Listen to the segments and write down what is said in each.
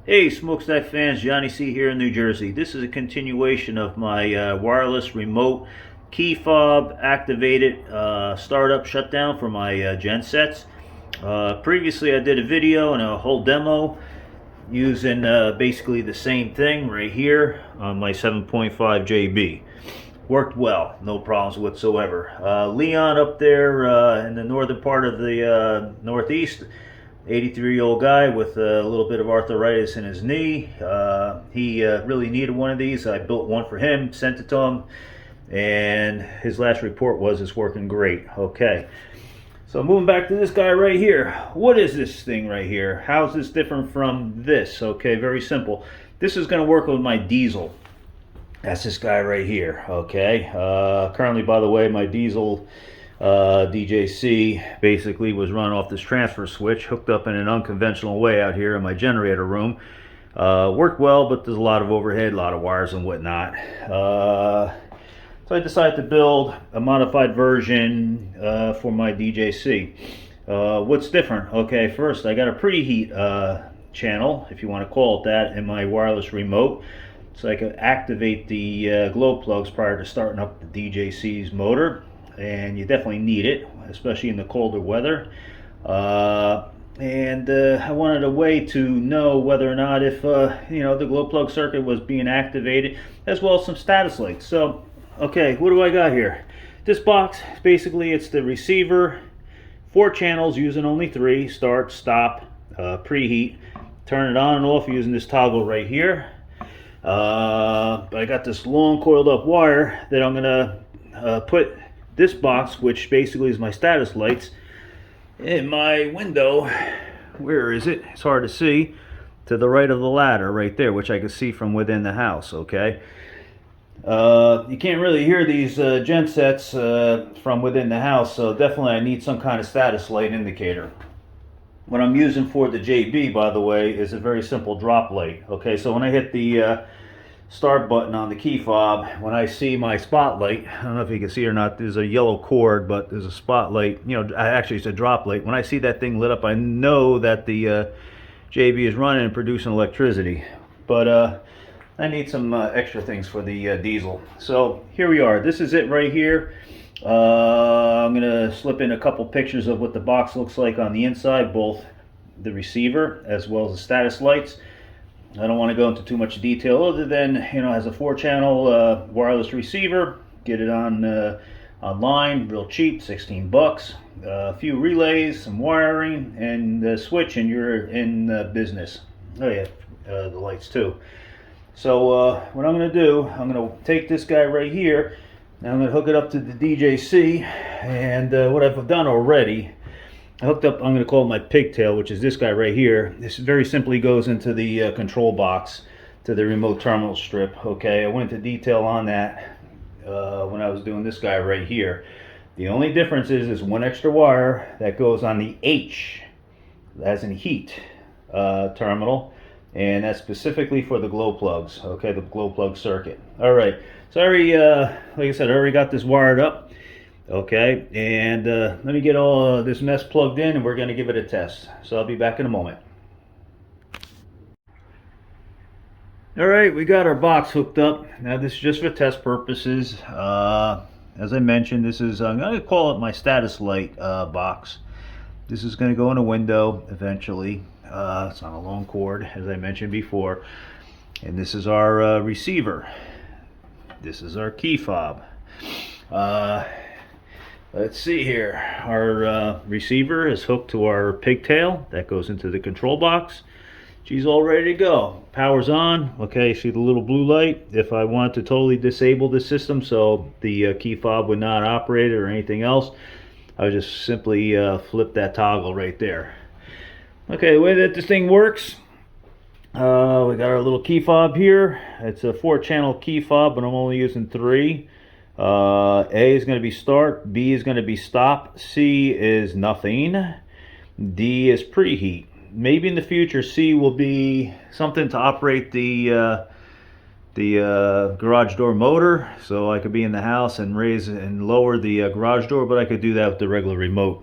Hey Smokestack fans, Johnny C here in New Jersey. This is a continuation of my wireless remote key fob activated startup shutdown for my gensets. Previously I did a video and a whole demo using basically the same thing right here on my 7.5 JB. Worked well, no problems whatsoever. Leon up there in the northern part of the Northeast, 83-year-old guy with a little bit of arthritis in his knee. He really needed one of these. I built one for him, sent it to him, and his last report was it's working great. Okay, so moving back to this guy right here. What is this thing right here? How's this different from this? Okay, very simple. This is going to work with my diesel. That's this guy right here. Okay, currently, by the way, my diesel DJC basically was run off this transfer switch, hooked up in an unconventional way out here in my generator room. Worked well, but there's a lot of overhead, a lot of wires and whatnot. So I decided to build a modified version for my DJC. What's different? Okay, first I got a preheat channel, if you want to call it that, in my wireless remote, so I could activate the glow plugs prior to starting up the DJC's motor. And you definitely need it, especially in the colder weather. I wanted a way to know whether or not if the glow plug circuit was being activated, as well as some status lights. So, okay, what do I got here? This box, basically, it's the receiver, 4 channels using only 3: start, stop, preheat. Turn it on and off using this toggle right here. But I got this long coiled up wire that I'm gonna put this box, which basically is my status lights, in my window. Where is it? It's hard to see. To the right of the ladder right there, which I can see from within the house. Okay, you can't really hear these gensets from within the house, so definitely I need some kind of status light indicator. What I'm using for the JB, by the way, is a very simple drop light. Okay, so when I hit the start button on the key fob, when I see my spotlight, I don't know if you can see or not, there's a yellow cord, but there's a spotlight, actually it's a drop light. When I see that thing lit up, I know that the JB is running and producing electricity. But I need some extra things for the diesel. So here we are. This is it right here. I'm gonna slip in a couple pictures of what the box looks like on the inside, both the receiver as well as the status lights. I don't want to go into too much detail other than, has a 4-channel wireless receiver. Get it on online, real cheap, 16 bucks. A few relays, some wiring, and the switch, and you're in business. Oh yeah, the lights too. So what I'm going to do, I'm going to take this guy right here, and I'm going to hook it up to the DJC. And what I've done already, I hooked up, I'm going to call it my pigtail, which is this guy right here. This very simply goes into the control box to the remote terminal strip. Okay, I went into detail on that when I was doing this guy right here. The only difference is one extra wire that goes on the H, as in heat, terminal, and that's specifically for the glow plugs. Okay, the glow plug circuit. All right, so I already, like I said, I already got this wired up. Okay, and let me get all this mess plugged in, and we're going to give it a test. So I'll be back in a moment. All right, we got our box hooked up. Now this is just for test purposes. As I mentioned, this is, I'm going to call it my status light box. This is going to go in a window eventually. It's on a long cord, as I mentioned before. And this is our receiver. This is our key fob. Let's see here. Our receiver is hooked to our pigtail. That goes into the control box. She's all ready to go. Power's on. Okay, see the little blue light? If I want to totally disable the system so the key fob would not operate or anything else, I would just simply flip that toggle right there. Okay, the way that this thing works, we got our little key fob here. It's a 4-channel key fob, but I'm only using 3. A is going to be start, B is going to be stop, C is nothing, D is preheat. Maybe in the future C will be something to operate the garage door motor, so I could be in the house and raise and lower the garage door, but I could do that with the regular remote.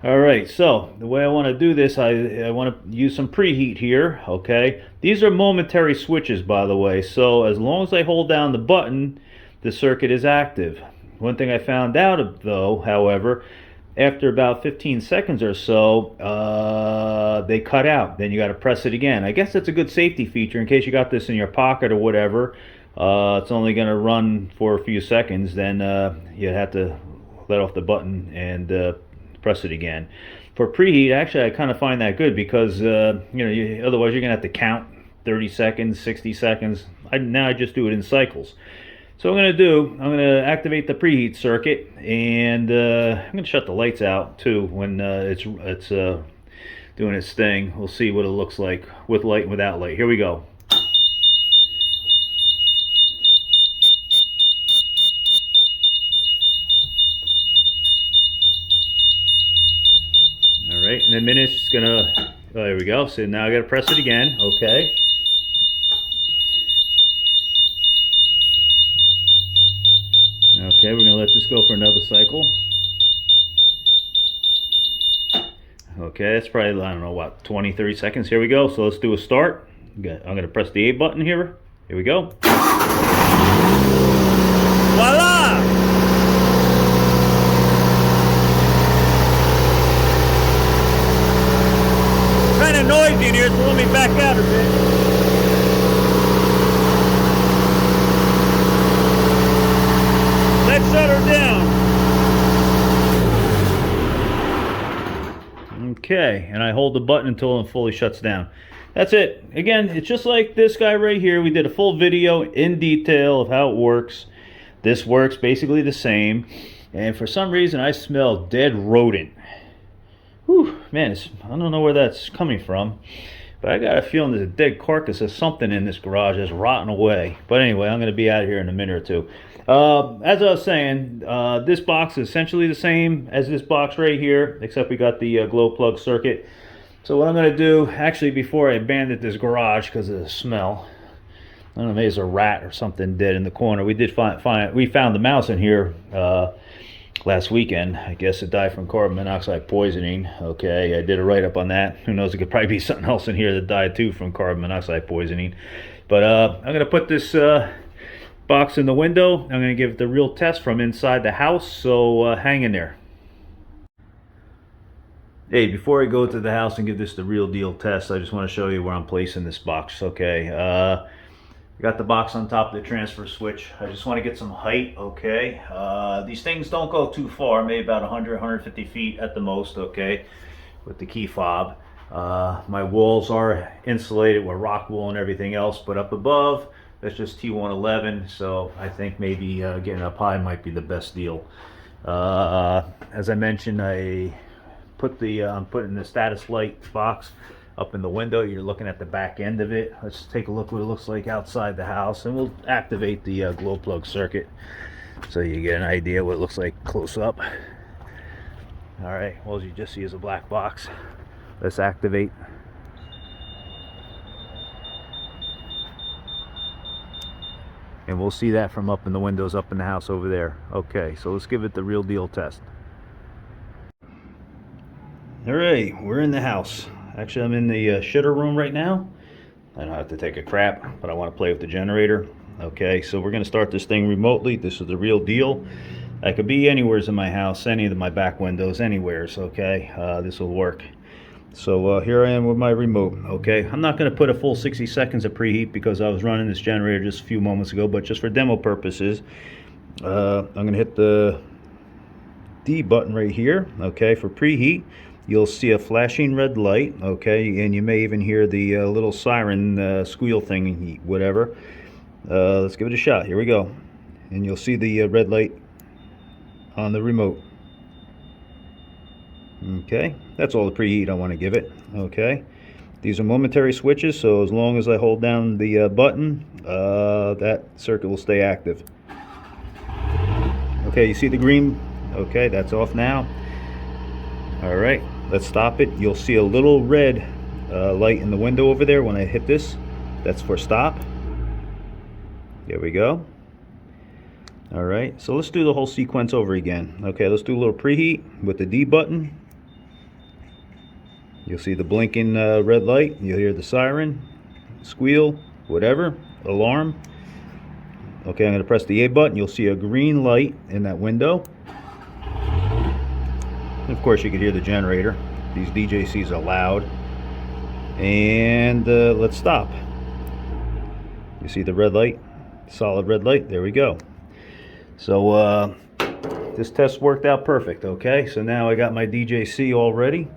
All right, so the way I want to do this, I want to use some preheat here, okay? These are momentary switches, by the way, so as long as I hold down the button, the circuit is active. One thing I found out, though, however, after about 15 seconds or so, they cut out. Then you got to press it again. I guess that's a good safety feature in case you got this in your pocket or whatever. It's only going to run for a few seconds. Then you have to let off the button and press it again. For preheat, actually, I kind of find that good because otherwise you're gonna have to count 30 seconds, 60 seconds. Now I just do it in cycles. So what I'm gonna activate the preheat circuit, and I'm gonna shut the lights out too when it's doing its thing. We'll see what it looks like with light and without light. Here we go. All right, in a minute it's gonna, oh, there we go. So now I gotta press it again, okay. Okay, we're gonna let this go for another cycle. Okay, it's probably, I don't know, what, 20, 30 seconds. Here we go. So let's do a start. I'm gonna press the A button here. Here we go. Voila! Kind of noisy in here, so let me back out a bit. Let's shut her down. Okay, and I hold the button until it fully shuts down. That's it. Again, it's just like this guy right here. We did a full video in detail of how it works. This works basically the same. And for some reason, I smell dead rodent. Whew, man, I don't know where that's coming from. But I got a feeling there's a dead carcass of something in this garage that's rotting away. But anyway, I'm going to be out of here in a minute or two. As I was saying, this box is essentially the same as this box right here, except we got the glow plug circuit. So what I'm going to do, actually, before I abandon this garage because of the smell, I don't know, maybe there's a rat or something dead in the corner. We did we found the mouse in here last weekend. I guess it died from carbon monoxide poisoning. Okay, I did a write-up on that. Who knows, it could probably be something else in here that died too from carbon monoxide poisoning. But I'm going to put this box in the window. I'm going to give it the real test from inside the house, so hang in there. Hey, before I go to the house and give this the real deal test, I just want to show you where I'm placing this box. Okay, got the box on top of the transfer switch. I just want to get some height. Okay, these things don't go too far, maybe about 100, 150 feet at the most. Okay, with the key fob. My walls are insulated with rock wool and everything else, but up above, that's just T111, so I think maybe getting up high might be the best deal. As I mentioned, I'm putting the status light box up in the window. You're looking at the back end of it. Let's take a look what it looks like outside the house, and we'll activate the glow plug circuit so you get an idea what it looks like close up. All right, well, as you just see is a black box. Let's activate. And we'll see that from up in the windows up in the house over there. Okay, so let's give it the real deal test. All right, we're in the house. Actually, I'm in the shitter room right now. I don't have to take a crap, but I want to play with the generator. Okay, so we're going to start this thing remotely. This is the real deal. I could be anywheres in my house, any of my back windows, anywheres. Okay, this will work. So here I am with my remote. Okay, I'm not going to put a full 60 seconds of preheat because I was running this generator just a few moments ago, but just for demo purposes, I'm going to hit the D button right here. Okay, for preheat. You'll see a flashing red light, okay, and you may even hear the little siren squeal thing, whatever. Let's give it a shot. Here we go. And you'll see the red light on the remote. Okay, that's all the preheat I want to give it. Okay, these are momentary switches, so as long as I hold down the button, that circuit will stay active. Okay, you see the green? Okay, that's off now. All right, let's stop it. You'll see a little red light in the window over there when I hit this. That's for stop. There we go. All right, so let's do the whole sequence over again. Okay, let's do a little preheat with the D button. You'll see the blinking red light. You'll hear the siren, squeal, whatever, alarm. Okay, I'm going to press the A button. You'll see a green light in that window. And of course, you can hear the generator. These DJCs are loud. And let's stop. You see the red light? Solid red light. There we go. So this test worked out perfect. Okay, so now I got my DJC all ready.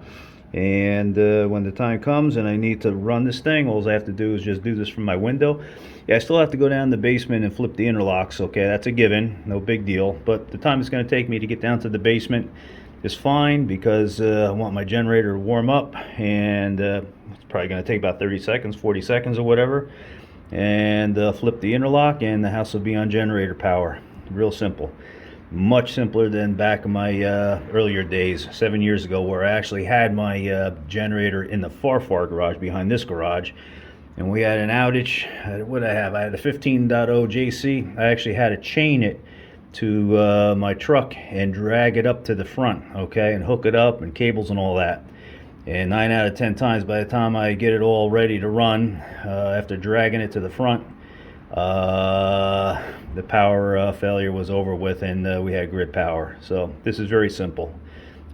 And when the time comes and I need to run this thing, all I have to do is just do this from my window. Yeah, I still have to go down the basement and flip the interlocks. Okay, that's a given, no big deal. But the time it's going to take me to get down to the basement is fine, because I want my generator to warm up, and it's probably going to take about 30 seconds, 40 seconds or whatever. And flip the interlock, and the house will be on generator power. Real simple. Much simpler than back in my earlier days, 7 years ago, where I actually had my generator in the far garage behind this garage, and we had an outage. What did I have? I had a 15.0 JC. I actually had to chain it to my truck and drag it up to the front, okay, and hook it up, and cables and all that. And 9 out of 10 times, by the time I get it all ready to run, after dragging it to the front, the power failure was over with, and we had grid power. So this is very simple.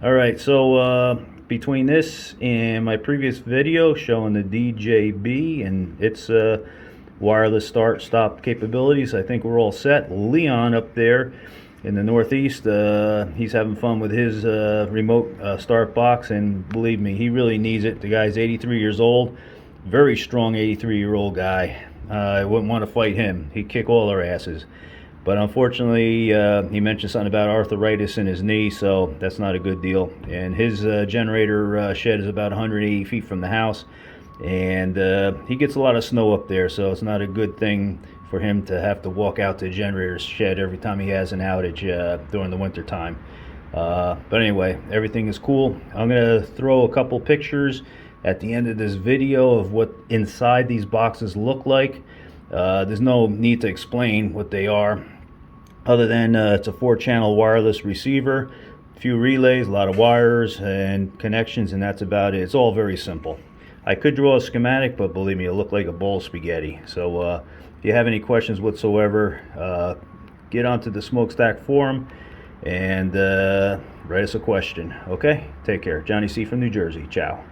All right, so between this and my previous video showing the DJB and its wireless start stop capabilities, I think we're all set. Leon up there in the Northeast, he's having fun with his remote start box, and believe me, he really needs it. The guy's 83 years old, very strong 83-year-old guy. I wouldn't want to fight him. He'd kick all our asses. But unfortunately, he mentioned something about arthritis in his knee, so that's not a good deal. And his generator shed is about 180 feet from the house, and he gets a lot of snow up there, so it's not a good thing for him to have to walk out to the generator shed every time he has an outage during the winter time. But anyway, everything is cool. I'm going to throw a couple pictures at the end of this video of what inside these boxes look like. There's no need to explain what they are, other than it's a 4-channel wireless receiver, a few relays, a lot of wires and connections, and that's about it. It's all very simple. I could draw a schematic, but believe me, it'll look like a bowl of spaghetti. So if you have any questions whatsoever, get onto the Smokstak forum and write us a question. Okay? Take care. Johnny C. from New Jersey. Ciao.